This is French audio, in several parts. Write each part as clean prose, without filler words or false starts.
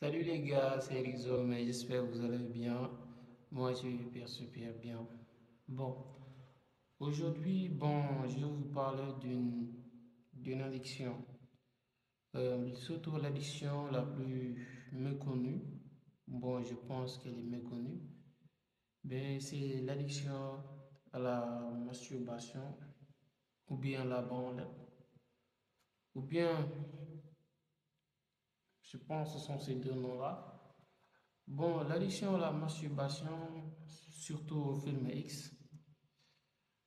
Salut les gars, c'est Rhizome et j'espère que vous allez bien. Moi, je vais super bien. Bon, aujourd'hui, je vais vous parler d'une addiction. Surtout l'addiction la plus méconnue. Bon, je pense qu'elle est méconnue. Mais c'est l'addiction à la masturbation ou bien la branlette. Ou bien, je pense que ce sont ces deux noms-là. Bon, l'addiction à la masturbation, surtout au film X,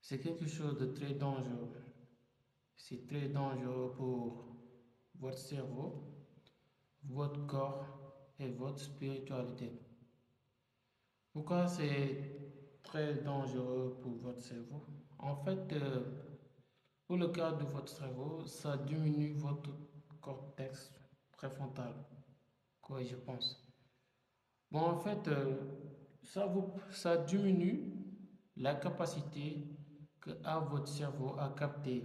c'est quelque chose de très dangereux. C'est très dangereux pour votre cerveau, votre corps et votre spiritualité. Pourquoi c'est très dangereux pour votre cerveau? En fait, pour le cas de votre cerveau, ça diminue votre cortex préfrontal, quoi, je pense. Bon, en fait, ça diminue la capacité que a votre cerveau à capter,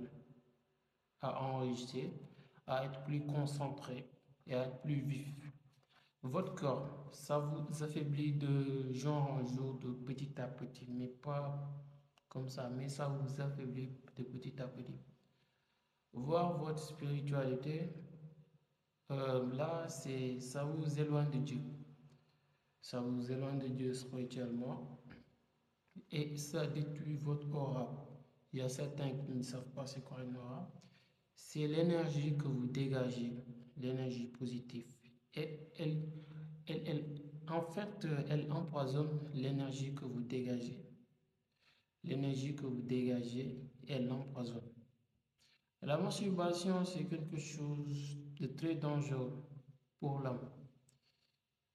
à enregistrer, à être plus concentré et à être plus vif. Votre corps, ça vous affaiblit de jour en jour, de petit à petit, mais pas comme ça, mais ça vous affaiblit de petit à petit. Voir votre spiritualité, ça vous éloigne de Dieu. Ça vous éloigne de Dieu spirituellement et ça détruit votre aura. Il y a certains qui ne savent pas c'est quoi une aura. C'est l'énergie que vous dégagez, l'énergie positive. Et en fait, elle empoisonne l'énergie que vous dégagez. L'énergie que vous dégagez, elle l'empoisonne. La masturbation, c'est quelque chose de très dangereux pour l'homme.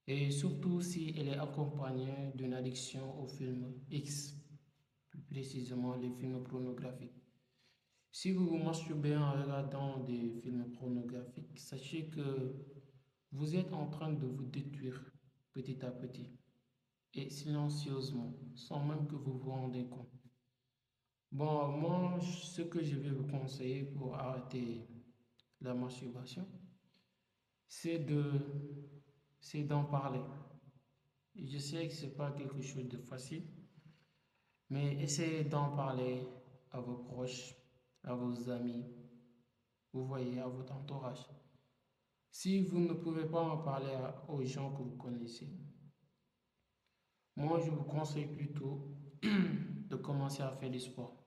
Et surtout si elle est accompagnée d'une addiction au film X, plus précisément les films pornographiques. Si vous vous masturbez en regardant des films pornographiques, sachez que vous êtes en train de vous détruire petit à petit et silencieusement, sans même que vous vous rendez compte. Bon, moi, ce que je vais vous conseiller pour arrêter la masturbation, c'est de, c'est d'en parler. Je sais que c'est pas quelque chose de facile, mais essayez d'en parler à vos proches, à vos amis, vous voyez, à votre entourage. Si vous ne pouvez pas en parler aux gens que vous connaissez, moi je vous conseille plutôt de commencer à faire du sport.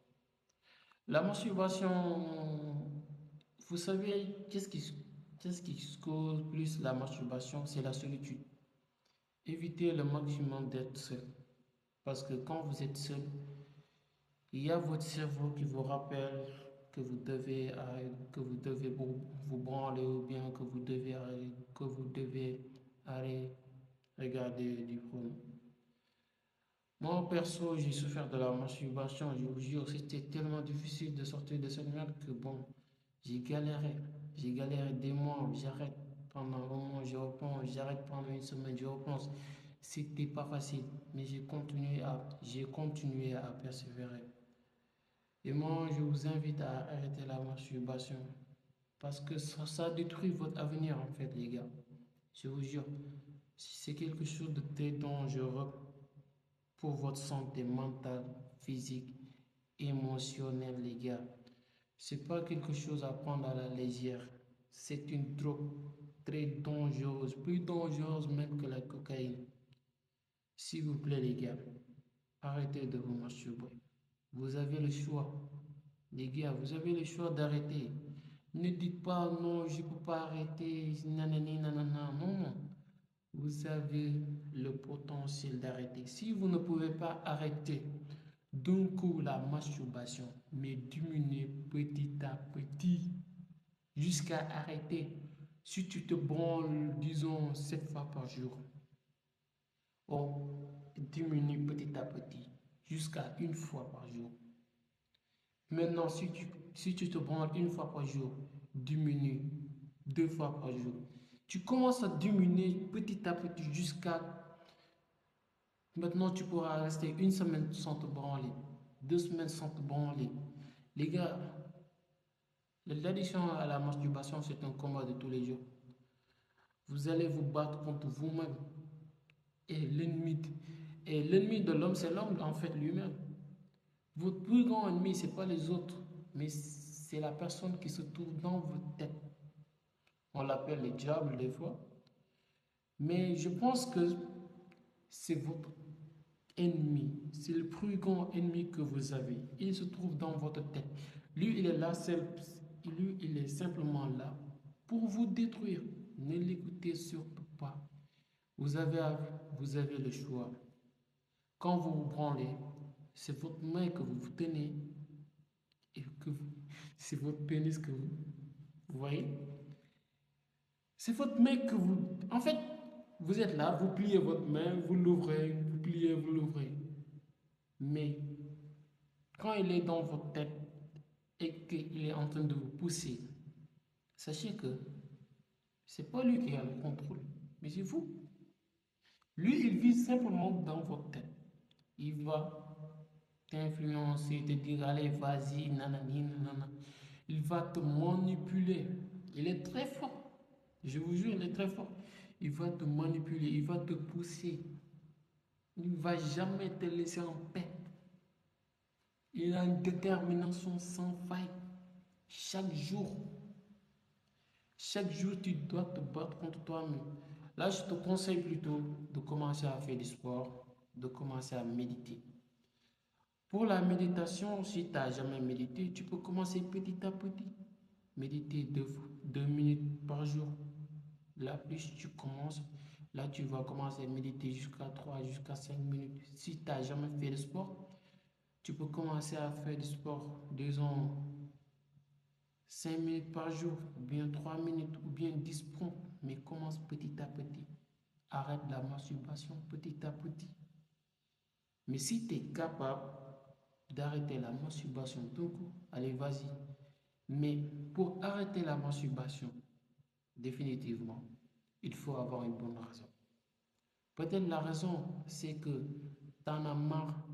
La masturbation, vous savez, qu'est-ce qui cause plus la masturbation? C'est la solitude. Évitez le maximum d'être seul. Parce que quand vous êtes seul, il y a votre cerveau qui vous rappelle que vous devez vous branler ou bien que vous devez aller regarder du porno. Moi, perso, j'ai souffert de la masturbation, je vous jure, c'était tellement difficile de sortir de cette merde que bon, j'ai galéré. J'ai galéré des mois, j'arrête pendant un moment, je reprends, j'arrête pendant une semaine, je repense. C'était pas facile, mais j'ai continué à persévérer. Et moi, je vous invite à arrêter la masturbation parce que ça détruit votre avenir en fait, les gars. Je vous jure, c'est quelque chose de très dangereux pour votre santé mentale, physique, émotionnelle, les gars. C'est pas quelque chose à prendre à la légère. C'est une drogue très dangereuse, plus dangereuse même que la cocaïne. S'il vous plaît, les gars, arrêtez de vous masturber. Vous avez le choix. Les gars, vous avez le choix d'arrêter. Ne dites pas non, je ne peux pas arrêter, nanani, nanana. Non, non. Vous avez le potentiel d'arrêter. Si vous ne pouvez pas arrêter d'un coup la masturbation, mais diminuer petit à petit jusqu'à arrêter. Si tu te branles, disons, 7 fois par jour, on diminue petit à petit jusqu'à une fois par jour. Maintenant, si tu te branles une fois par jour, diminue 2 fois par jour. Tu commences à diminuer petit à petit jusqu'à... Maintenant, tu pourras rester une semaine sans te branler, 2 semaines sans te branler. Les gars, l'addiction à la masturbation, c'est un combat de tous les jours. Vous allez vous battre contre vous-même. Et l'ennemi, et l'ennemi de l'homme, c'est l'homme en fait lui-même. Votre plus grand ennemi, ce n'est pas les autres, mais c'est la personne qui se trouve dans votre tête. On l'appelle le diable des fois. Mais je pense que c'est votre ennemi. C'est le plus grand ennemi que vous avez. Il se trouve dans votre tête. Lui, il est là, lui, il est simplement là pour vous détruire. Ne l'écoutez surtout pas. Vous avez, vous avez le choix. Quand vous vous branlez, c'est votre main que vous tenez et que c'est votre pénis que vous voyez. C'est votre main que vous... En fait, vous êtes là, vous pliez votre main, vous l'ouvrez, vous pliez, vous l'ouvrez. Mais quand il est dans votre tête et qu'il est en train de vous pousser, sachez que c'est pas lui qui a le contrôle, mais c'est vous. Lui, il vit simplement dans votre tête. Il va t'influencer, te dire allez, vas-y, nanani, nanana. Il va te manipuler. Il est très fort. Je vous jure, il est très fort. Il va te manipuler, il va te pousser. Il ne va jamais te laisser en paix. Il a une détermination sans faille. Chaque jour, chaque jour, tu dois te battre contre toi-même. Là, je te conseille plutôt de commencer à faire du sport, de commencer à méditer. Pour la méditation, si tu n'as jamais médité, tu peux commencer petit à petit. Méditer 2 minutes par jour. Là, plus tu commences, là, tu vas commencer à méditer jusqu'à 3, jusqu'à 5 minutes. Si tu n'as jamais fait de sport, tu peux commencer à faire du sport, disons, 5 minutes par jour, ou bien 3 minutes, ou bien 10 pompes. Mais commence petit à petit. Arrête la masturbation petit à petit. Mais si tu es capable d'arrêter la masturbation d'un coup, allez, vas-y. Mais pour arrêter la masturbation, définitivement, il faut avoir une bonne raison. Peut-être la raison, c'est que tu en as marre.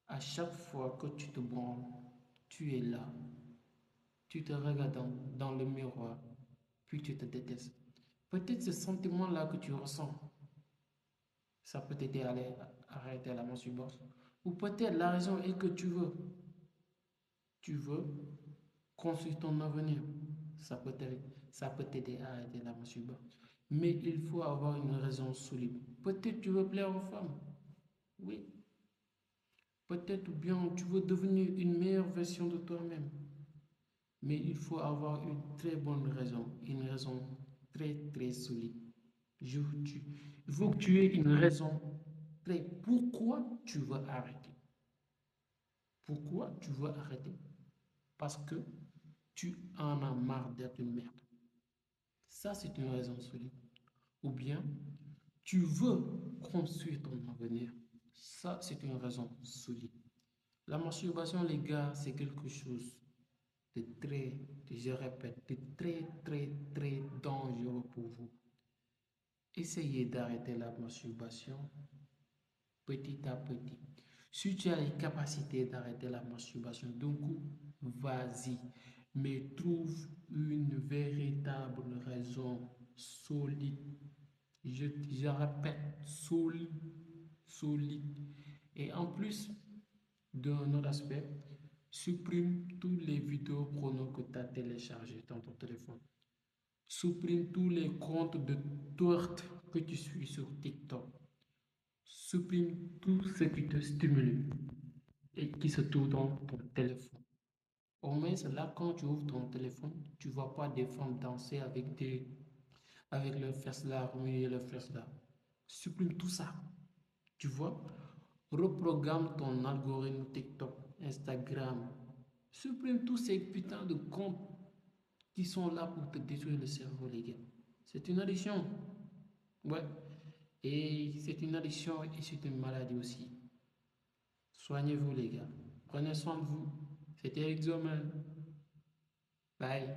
À chaque fois que tu te branles, tu es là. Tu te regardes dans le miroir, puis tu te détestes. Peut-être ce sentiment-là que tu ressens, ça peut t'aider à arrêter la masturbation. Ou peut-être la raison est que tu veux construire ton avenir. Ça peut t'aider à arrêter la masturbation. Mais il faut avoir une raison solide. Peut-être tu veux plaire aux femmes. Oui. Peut-être bien tu veux devenir une meilleure version de toi-même. Mais il faut avoir une très bonne raison, une raison très très solide. Il faut que tu aies une raison très... Pourquoi tu veux arrêter? Pourquoi tu veux arrêter? Parce que tu en as marre d'être une merde. Ça, c'est une raison solide. Ou bien, tu veux construire ton avenir. Ça, c'est une raison solide. La masturbation, les gars, c'est quelque chose de très, je répète, de très, très, très dangereux pour vous. Essayez d'arrêter la masturbation petit à petit. Si tu as les capacités d'arrêter la masturbation d'un coup, vas-y. Mais trouve une véritable raison solide. Je répète, solide, solide. Et en plus d'un autre aspect, supprime tous les vidéos chrono que tu as téléchargées dans ton téléphone. Supprime tous les comptes de tort que tu suis sur TikTok. Supprime tout ce qui te stimule et qui se trouve dans ton téléphone. Au moins, là, quand tu ouvres ton téléphone, tu ne vois pas des femmes danser avec leurs fesses là, remuer leurs fesses là. Supprime tout ça. Tu vois? Reprogramme ton algorithme TikTok, Instagram. Supprime tous ces putains de comptes qui sont là pour te détruire le cerveau, les gars. C'est une addiction. Ouais. Et c'est une addiction et c'est une maladie aussi. Soignez-vous, les gars. Prenez soin de vous. C'était Exomen. Bye.